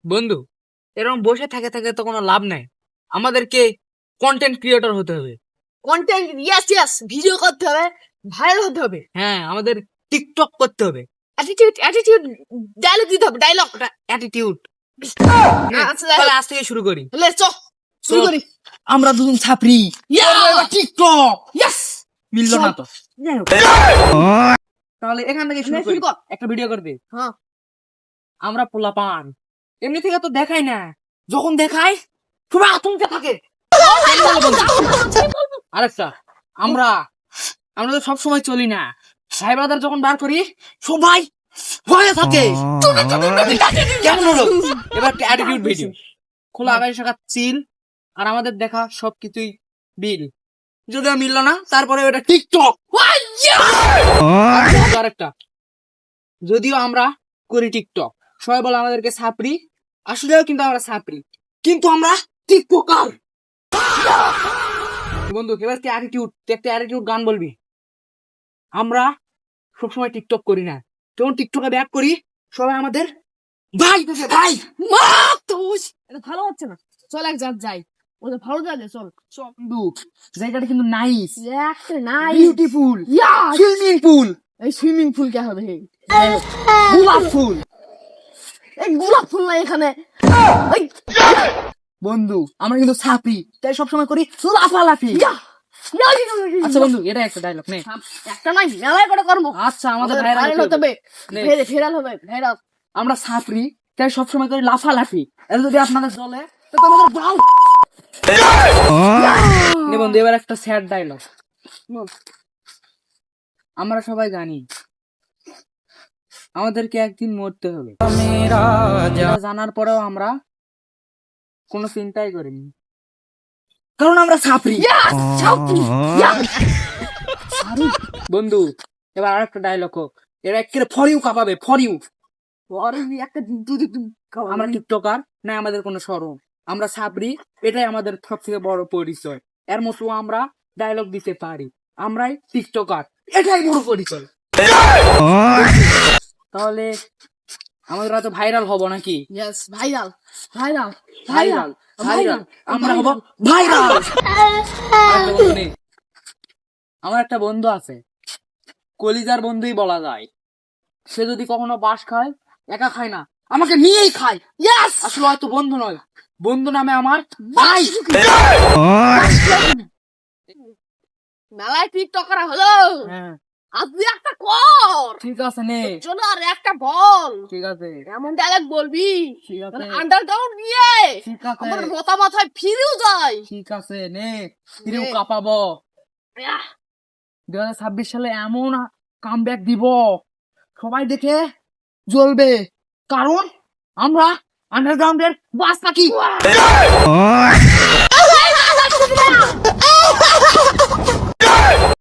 বন্ধু, এরকম বসে থাকে থাকে তো কোনো লাভ নাই। আমাদেরকে কন্টেন্ট ক্রিয়েটর হতে হবে। কন্টেন্ট, ইয়েস, ভিডিও করতে হবে, ভাইরাল হতে হবে, হ্যাঁ, আমাদের টিকটক করতে হবে। অ্যাটিটিউড ডায়লগ দিতে হবে, ডায়লগ। অ্যাটিটিউড। আচ্ছা, তাহলে আজ থেকে শুরু করি। তাহলে শুরু করি। আমরা দুজন ছাপরি টিকটক ইয়েস, মিললো না তো। তাহলে এখান থেকে শুরু করি। একটা ভিডিও করবে। হ্যাঁ, আমরা পোলাপান এমনি থেকে তো দেখাই না, যখন দেখাই সবাই আতঙ্কে থাকে। আরেকটা, আমরা আমরা তো সবসময় চলি না, সাহেব ব্রাদার যখন বার করি সবাই ভয়ে থাকে। কেমন হলো? এবার অ্যাটিটিউড ভিডিও। খোলা আকাশ শাখা চিল, আর আমাদের দেখা সবকিছুই বিল। যদিও মিললো না, তারপরে ওটা টিকটক। আরেকটা, যদিও আমরা করি টিকটক, সবাই বলে আমাদেরকে ছাপরি, আসলেও কিন্তু আমরা ছাপরি, কিন্তু আমরা টিকটকার। বন্ধু, এবার কি অ্যাটিটিউড, একটা অ্যাটিটিউড গান বলবি। আমরা সবসময় টিকটক করি না, যখন টিকটকে ব্যাক করি সবাই আমাদের ভাই বলছে, ভাই মা তুই, এটা ভালো হচ্ছে না। চল এক জাত যাই, ওদের ভালো যাবে। চল বন্ধু, জায়গাটা কিন্তু নাইস, একটা নাই, বিউটিফুল, ইয়াস। সুইমিং পুল, এই সুইমিং পুল কে হবে? গোলাপ ফুল। এই গোলাপ ফুল নাই এখানে। এই, বন্ধু, আমরা কিন্তু ছাপি, তাই সবসময় করি লাফালাফি। আচ্ছা বন্ধু, এটা একটা ডায়লগ নে। একটা নাই, মেলায় করে করবো। আচ্ছা, আমাদের আমাদের ভাইরাল ভাইরাল হতে হবে, নে। ভাইরাল হবে, ভাইরাল। আমরা ছাপরি, তাই সবসময় করি লাফালাফি। এটা যদি আপনাদের চলে তো আমাদের বাউ। নে বন্ধু, এবার একটা স্যাড ডায়লগ। আমরা সবাই জানি আমাদেরকে একদিন মরতে হবে, এটা জানার পরেও আমরা কোনো চিন্তাই করিনি, কারণ আমরা ছাপরি। বন্ধু, এবার আরেকটা ডায়লগ হোক, এরা একেবারে ফর ইউ কাঁপাবে, ফর ইউ। একটা আমরা টিকটকার না, আমাদের কোনো শরম, আমরা ছাপরি, এটাই আমাদের সব থেকে বড় পরিচয়। এর মতো আমরা ডায়লগ দিতে পারি, আমরাই টিকটকার, এটাই বড় পরিচয়। তাহলে আমাদের তো ভাইরাল হব নাকি? Yes, viral, viral, viral, viral, আমরা হব ভাইরাল। আমার একটা বন্ধু আছে, কলিজার বন্ধুই বলা যায়। সে যদি কখনো বাস খায়, একা খায় না, আমাকে নিয়েই খায়। ইয়েস। আসলে হয়তো বন্ধু নয়, বন্ধু নামে আমার ভাই। মেলায় টিকটকার হলো, হ্যাঁ, আপনি একটা কর, ঠিক আছে নে, চলো আর একটা বল। ঠিক আছে, এমন ডায়লগ বলবি ঠিক আছে, আন্ডারগ্রাউন্ড নিয়ে ঠিক আছে, আমার মাথা মাথায় ফিরেও যায়। ঠিক আছে নে, ফিরেও কাঁপাবো। ইয়াহ, 2026 সালে এমন কামব্যাক দিব, সবাই দেখে জ্বলবে, কারণ আমরা আন্ডারগ্রাউন্ডের বাস থাকি।